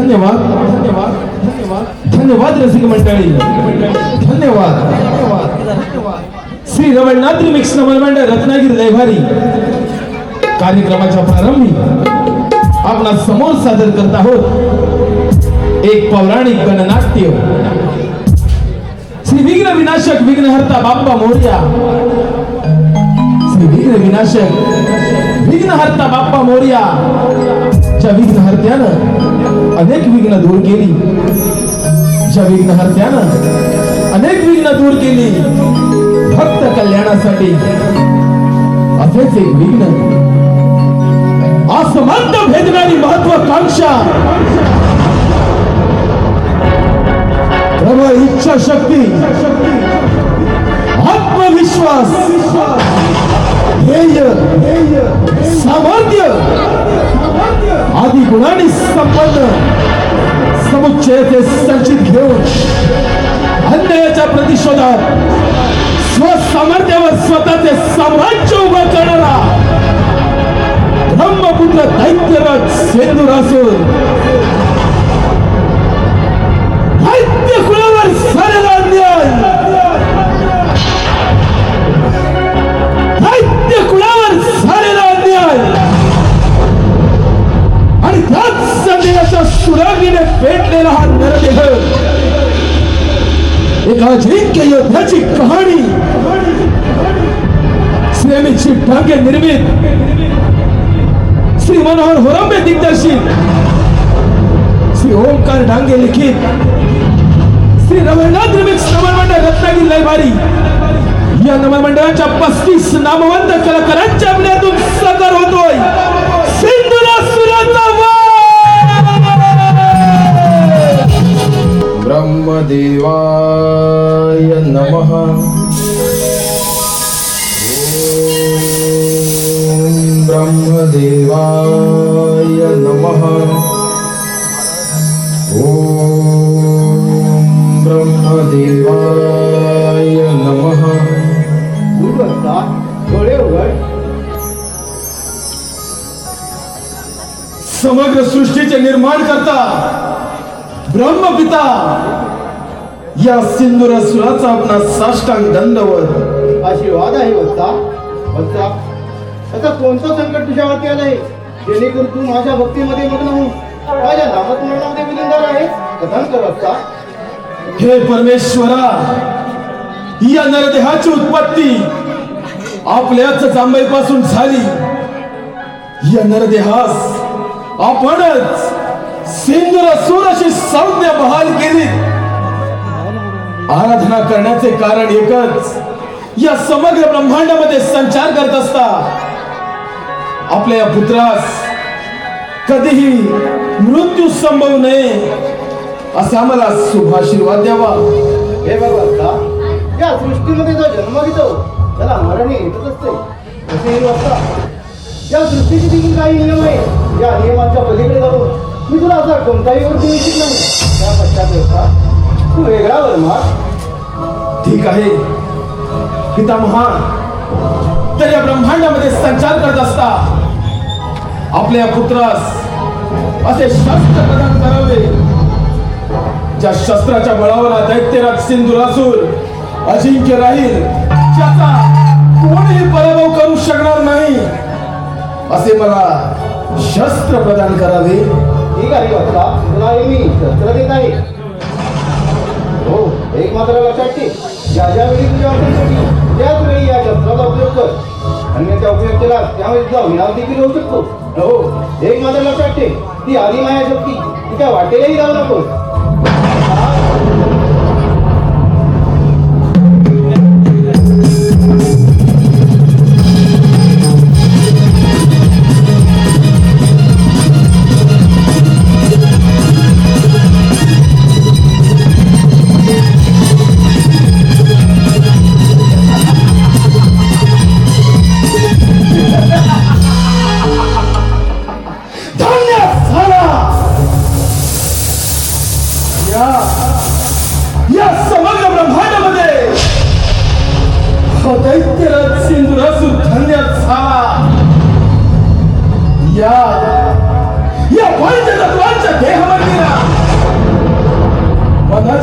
धन्यवाद धन्यवाद धन्यवाद धन्यवाद रसिक मंडळी धन्यवाद धन्यवाद श्री रवळनाथ मिक्स नमन मंडळ रत्नागिरी लयभारी कार्यक्रमाच्या प्रारंभी आपणा समोर सादर करत आहोत एक पौराणिक गणनाट्य श्री विघ्न विनाशक विघ्नहर्ता बाप्पा मोरया श्री विघ्न विनाशक विघ्नहर्ता बाप्पा मोरया ज्या विघ्नहर्त्यानं अनेक विघ्न दूर केली ज्या विघ्नहर्त्यानं अनेक विघ्न दूर केली भक्त कल्याणासाठी असेच एक विघ्न आसमांत भेदणारी महत्वाकांक्षा प्रबळ इच्छा शक्ती आत्मविश्वास ध्येय सामर्थ्य आदी गुणांनी संपन्न समुच्चयाचे संचित घेऊन अन्यायाच्या प्रतिशोधात स्वसामर्थ्यावर स्वतःचे साम्राज्य उभं करणारा ब्रह्मपुत्र दैत्यराज सिंधुरासूर दैत्य कुळावर झालेला अन्याय दैत्य कुळावर झालेला अन्याय आणि त्याच संदेहाच्या सुरागीने पेटलेला हा नरदेह एक अजिंक्य योद्ध्याची कहाणी श्रेमीची ढांगे निर्मित श्री मनोहर होरंबे दिग्दर्शित श्री ओमकार ढांगे लिखित श्री रवळनाथ मिक्स नमन मंडळ रत्नागिरी लयभारी या नमन मंडळाच्या 35 नामवंत कलाकारांच्या अभिनयातून सादर होतोय सिंधुरासुराचा वध ब्रह्मदेवाय नमः ब्रह्मदेवाय नमः ओम ब्रह्मदेवाय नमः समग्र सृष्टीचे निर्माण करता ब्रह्मपिता या सिंधुरासुराचा आपला साष्टांग दंडवत आशीर्वाद आहे वत्सा वत्सा आता कोणतं संकट तुझ्यावरती आलंय जेणेकरून तू माझ्या भक्तीमध्ये मग्न होऊन माझ्या नामस्मरणामध्ये विलीनदार आहेस कथन कर वत्सा हे परमेश्वरा या नरदेहाची उत्पत्ती आपल्याच जांभईपासून झाली या नरदेहास आपणच सिंधुरासूर अशी संज्ञा बहाल केली आराधना करण्याचे कारण एकच या समग्र ब्रह्मांडामध्ये संचार करत असता आपल्या पुत्रास कधीही मृत्यू संभवू नये असा मला शुभाशीर्वाद द्यावा हे बाबा या सृष्टीमध्ये जो जन्म घेतो त्याला मरण येतच असते असेही वत्सा या सृष्टीची देखील काही नियम आहे या नियमांच्या पलीकडे जाऊन मी तुला असा कोणताही गोष्ट इच्छित नाही त्या पश्चात वत्सा तू वेगळा वर्मात ठीक आहे पितामहा तर या ब्रह्मांडामध्ये संचार करत असता आपल्या पुत्रास असे शस्त्र प्रदान करावे ज्या शस्त्राच्या बळावर दैत्यराज सिंधुरासूर अजिंक्य राहील ज्याचा कोणीही पराभव करू शकणार नाही असे मला शस्त्र प्रदान करावे ठीक आहे वत्सा तुला हे मी शस्त्र देत आहे हो एक मात्र लक्षात ठेव ज्या ज्यावेळी तुझ्या असेल होती त्याच वेळी या शस्त्राचा उपयोग कर अन्याचा उपयोग केला त्यामुळे तुझा विनाश देखील होऊ शकतो हो एक मात्र लक्षात ठेव ती आधी माया शक्ती तिच्या वाटेलाही जाऊ नको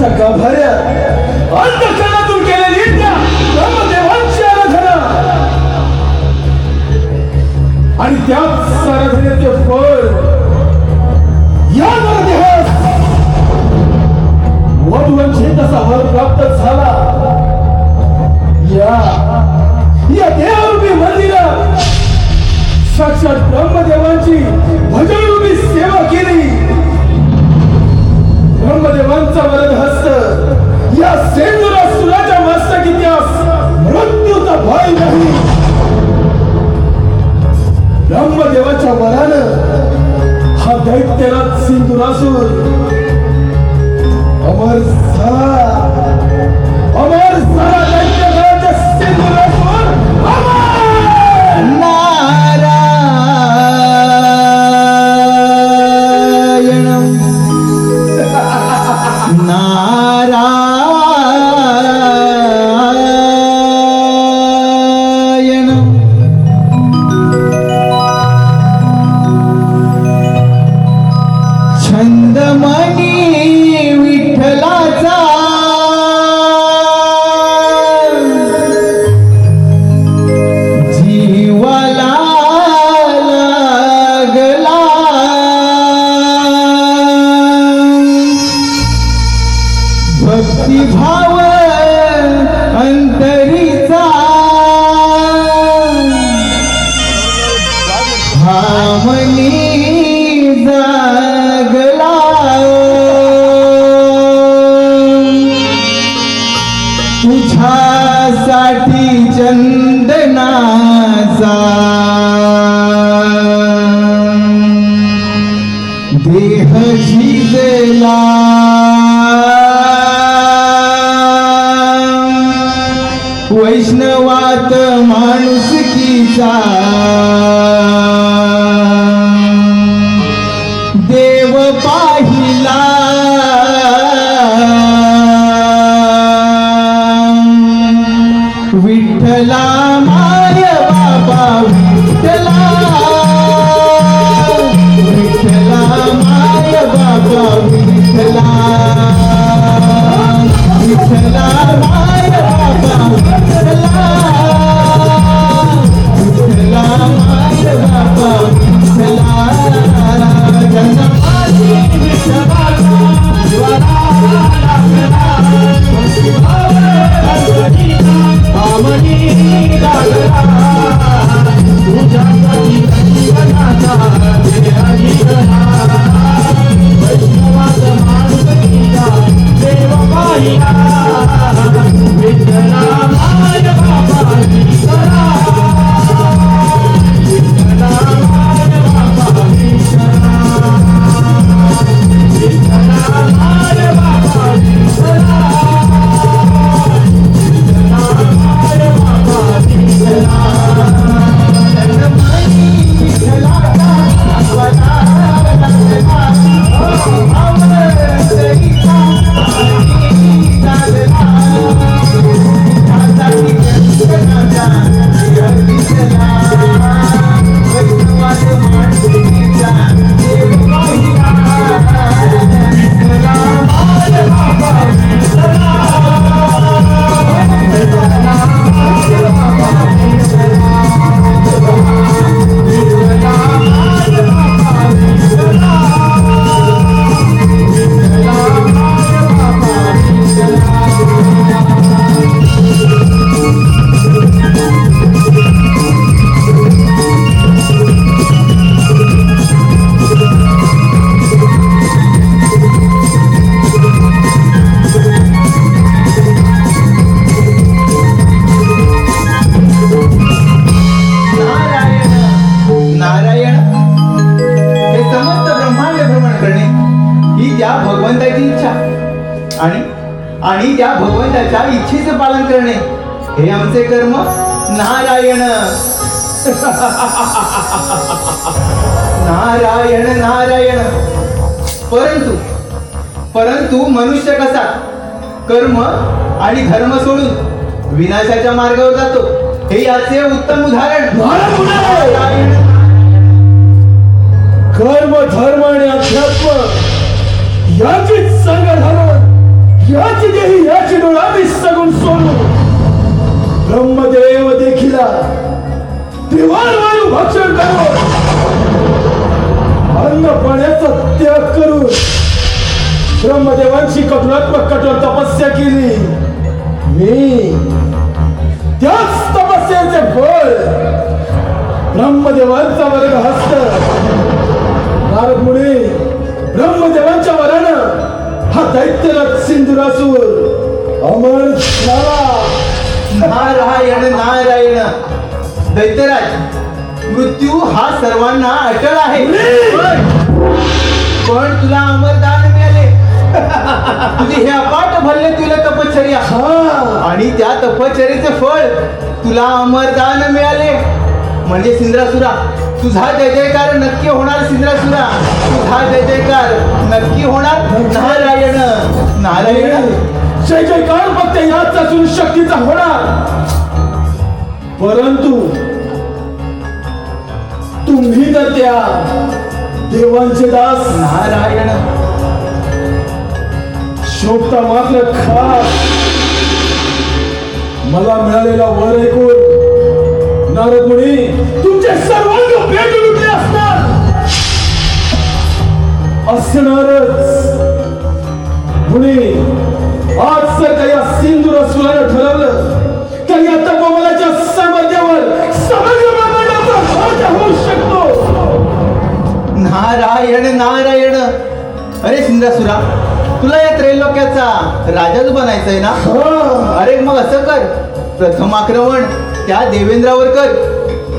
अंतकरणाच्या गाभाऱ्यात अंतकरणातून केलेली त्या ब्रह्मदेवांची आराधना आणि त्याच आराधनेचे फळ या नरदेहास वधूवंशी तसा वर प्राप्त झाला. या देहरूपी मंदिरात साक्षात ब्रह्मदेवांची भजनरूपी सेवा केली. ब्रह्मदेवांचा वरद हस्त या सेंदुरासुराच्या मस्तकी त्यास मृत्यूचा भय नाही. ब्रह्मदेवाच्या वरानं हा दैत्यराज सिंदुरासूर अमर झाला. अमर झाला दैत्यराज सिंदुरासूर अमर. भक्तिभाव अंतरीचा भामनी जागला. तुझ्यासाठी चंदनाचा देह झिजला. वैष्णवात माणुसकीचा देव पाहिला. विठ्ठला माय बाबा विठ्ठला. विठ्ठला माय बाबा विठ्ठला. विठ्ठला माय बाबा विठ्ठला. विठ्ठला माय बाबा विठ्ठला. जन्माची विठ्ठलाचा ज्वाला लागला. भामनी लागला. तुझ्यासाठी जीवनाचा देह झिजला. वैष्णवात माणुसकीचा देव पाहिला. विठ्ठला माय बाबा विठ्ठला. विठ्ठला माय बाबा विठ्ठला. विठ्ठला माय बाबा विठ्ठला. विठ्ठला माय बाबा विठ्ठला. जन्मनी विठ्ठलाचा ज्वाला लागला. अमरतरीचा भामनी लागला. तुझ्यासाठी चंदनाचा देह झिजला. वैष्णवात माणुसकीचा देव पाहिला. विठ्ठला माय बाबा विठ्ठला. विठ्ठला माय बाबा विठ्ठला. विठ्ठला माय बाबा विठ्ठला. विठ्ठला माय बाबा विठ्ठला. नारायण हे समस्त ब्रह्मांड भ्रमण करणे ही त्या भगवंताची इच्छा आणि त्या भगवंताच्या इच्छेचे पालन करणे हे आमचे कर्म. नारायण नारायण नारायण. परंतु मनुष्य कसा कर्म आणि धर्म सोडून विनाशाच्या मार्गावर जातो हे याचे उत्तम उदाहरण. नारायण. कर्म धर्म आणि अध्यात्म यांची संग घालून याची देही याची डोळा मी सगून सोडू ब्रह्मदेव देखिला त्रिवार वायू भक्षण करून अन्न पाण्याचा त्याग करून ब्रह्मदेवांची कठोर तपस्या केली मी त्याच तपस्येचे फळ ब्रह्मदेवांचा वर्ग हस्त नारद मुनी ब्रह्मदेवांच्या वरानं हा दैत्यराज सिंधुरासूर अमर झाला. नारायण नारायण दैत्यराज मृत्यू हा सर्वांना अटळ आहे पण तुला अमरदान मिळाले तुझी हे अपाट भल्ले तुला तपश्चर्या आणि त्या तपश्चर्येचे फळ तुला अमरदान मिळाले म्हणजे सिंद्रासुरा तुझा जय जयकार नक्की होणार. सिंद्रासुरा तुझा जय जयकार नक्की होणार. नारायण नारायण जय जयकार फक्त याच असून शक्तीचा होणार परंतु तुम्ही तर त्या देवांचे दास. नारायण शोभता मात्र खास मला मिळालेला वर ऐकून नारद मुनी तुमचे सर्वांग पेटून उठले असणारच मुनी. आज जर काही सिंधुरासुरानं ठरवलं तर या तपोबलाच्या सामर्थ्यावर समग्र ब्रह्मांडाचा राजा होऊ शकतो. नारायण नारायण अरे सिंद्रासुरा तुला या त्रैलोक्याचा राजाच बनायचंय ना. अरे मग असं कर प्रथम आक्रमण त्या देवेंद्रावर कर.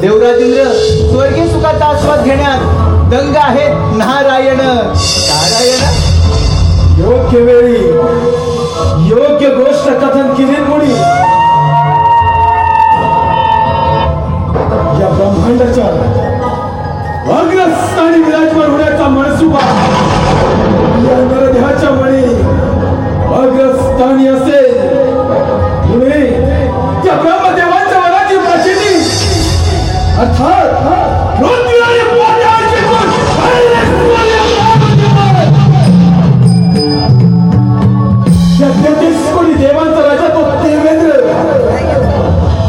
देवराजेंद्र स्वर्गीय सुखाचा आस्वाद घेण्यात दंग आहेत. नारायण नारायण योग्य वेळी योग्य गोष्ट कथन केली कोणी या ब्रह्मांडाच्या अग्रस्थानी विराजमान होण्याचा मनसुबा या नरदेहाच्या मणी अग्रस्थानी असेल पुढे त्या ब्रह्मदेवांच्या वराची प्रचिती अर्थात पृथ्वी आणि पाण्याची तेहतीस कोटी देवांचा राजा तो देवेंद्र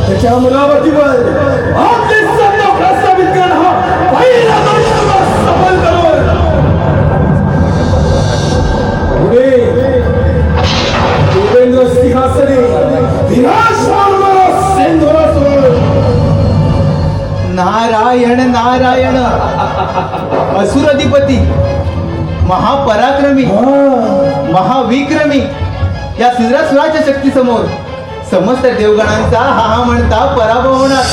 त्याच्या अमरावतीवर आपले सत्ता प्रस्थापित करणं हा पहिला दौत्य सफल करून पुढे देवेंद्र सिंहासनी विराजमान सिंधुरासूर. नारायण नारायण असुरधिपती महापराक्रमी महाविक्रमी या सिंद्रासुराच्या शक्तीसमोर समस्त देवगणांचा हा म्हणता पराभव होणार.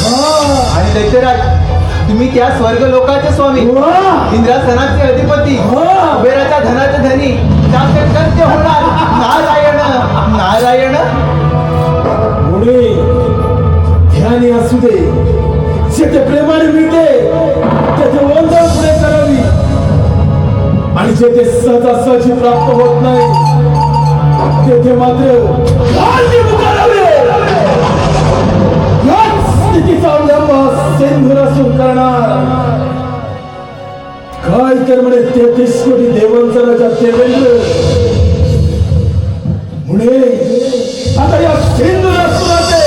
आणि दैत्यराज तुम्ही त्या स्वर्ग लोकाचे स्वामी इंद्रासनाचे अधिपती कुबेराच्या धनाचे धनी शासनकर्ते होणार. नारायण नारायण पुढे ध्यानी असू दे जेथे प्रेमाने मिळते तेथे वंदन पुढे करावी आणि जेथे सहजासहजी प्राप्त होत नाही तेथे मात्र काळजी पुकारावे. याच स्थितीचा अवलंब सिंधुरासूर करणार. काय तर म्हणे 33 कोटी देवांचा राजा देवेंद्र पुढे आता या सिंधुरासुराचे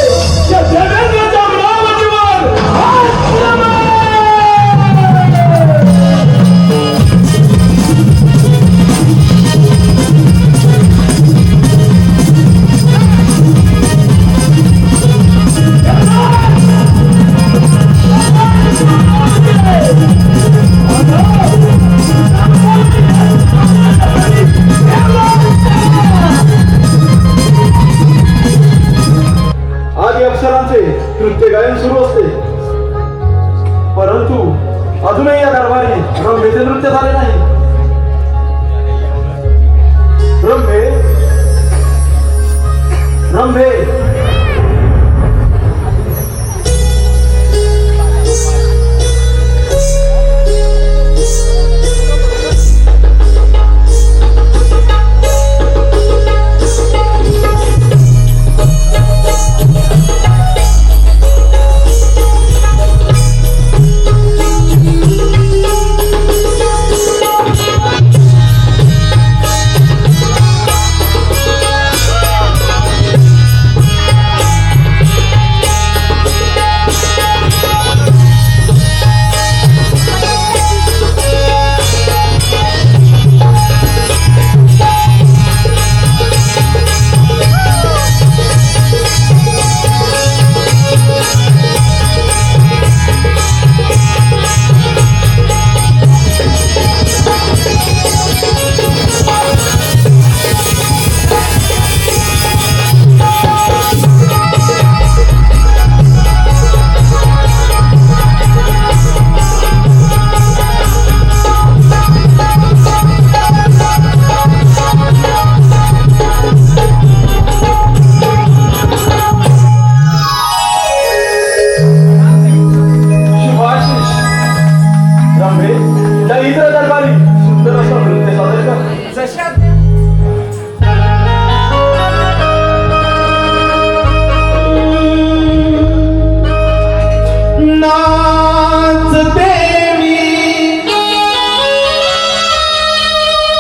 या देवेंद्राच्या अमरावतीवर आक्रमण.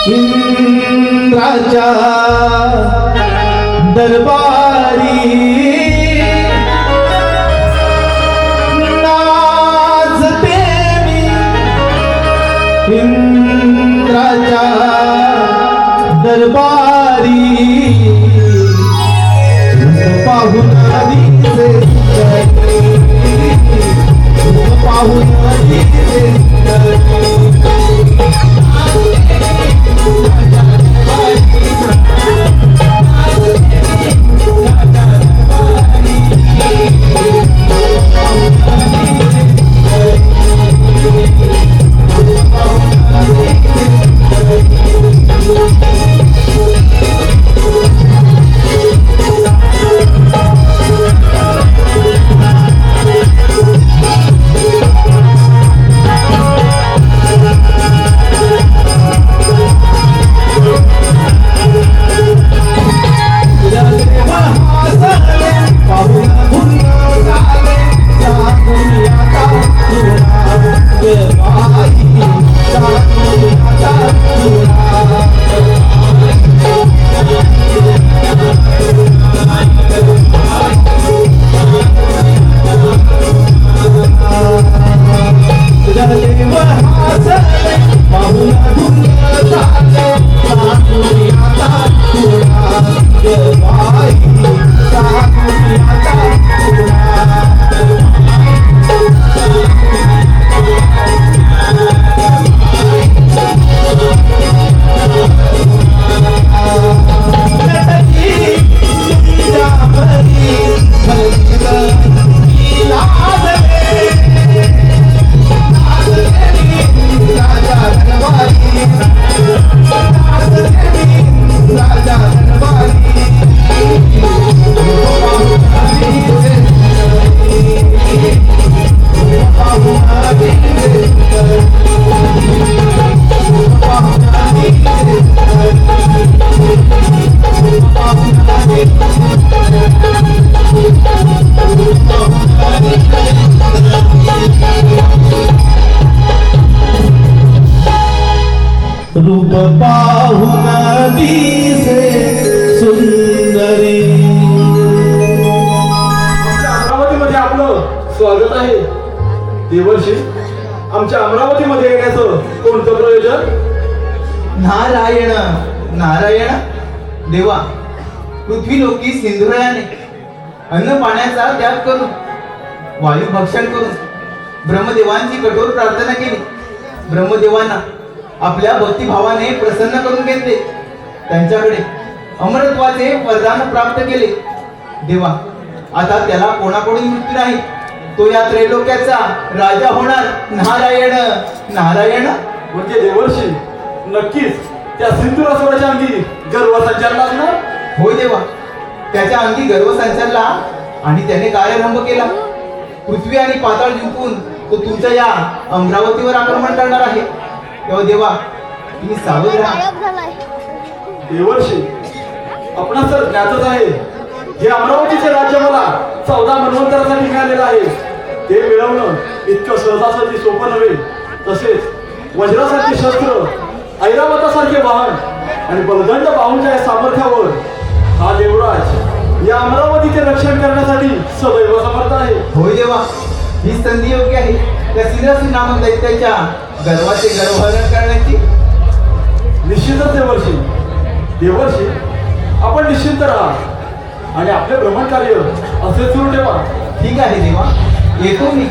इंद्राच्या दरबारी नाचते मी इंद्राच्या दरबारी पाहून दिसे पाहून दिसे रूप पाहून दिसे सुंदरी. अमरावतीमध्ये आपलं स्वागत आहे. देवर्षी, आमच्या अमरावतीमध्ये येण्याचं कोणतं प्रयोजन? नारायण नारायण देवा, पृथ्वी लोकी सिंधुरायाने अन्न पाण्याचा त्याग करून वायू भक्षण करून ब्रह्मदेवांची कठोर प्रार्थना केली. ब्रह्मदेवांना आपल्या भक्तिभावाने प्रसन्न करून घेतले. त्यांच्याकडे अमरत्वाचे वरदान प्राप्त केले. देवा, आता त्याला कोणाकडून मृत्यू नाही. तो या त्रैलोक्याचा राजा होणार. नारायण नारायण. म्हणजे देवर्षी, नक्कीच त्या सिंधुरासुराच्या अंगी गर्व संचारला असणार. होय देवा, त्याच्या अंगी गर्व संचारला आणि त्याने कार्यरंभ केला. पृथ्वी आणि पाताळ जिंकून तो तुमच्या या अमरावतीवर आक्रमण करणार आहे. तेव्हा देवा, तुम्ही सावध राहा. देवर्षी, आपणास तर ज्ञातच आहे, हे अमरावतीचे राज्य मला 14 मन्वंतरासाठी मिळालेलं आहे. ते मिळवणं इतकं सहजासहजी सोपं नव्हे. तसेच वज्रासारखे शस्त्र, ऐरावतासारखे वाहन आणि बलदंड बाहूंच्या या सामर्थ्यावर हा देवराज या अमरावतीचे रक्षण करण्यासाठी सदैव समर्थ आहे. होय देवा, ही संधी योग्य आहे त्या सिंहासूर नामक दैत्याच्या गर्वाचे गर्वहरण करण्याची. निश्चितच देवर्षी. देवर्षी, आपण निश्चिंत राहा आणि आपले भ्रमण कार्य असे सुरू ठेवा. ठीक आहे देवा, येतो मी.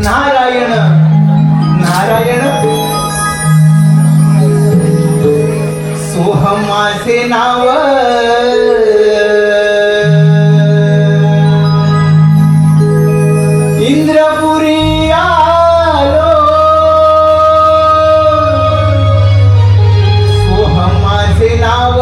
नारायण नारायण. सोहम माझे नाव, इंद्रपुरी आलो. सोहम माझे नाव,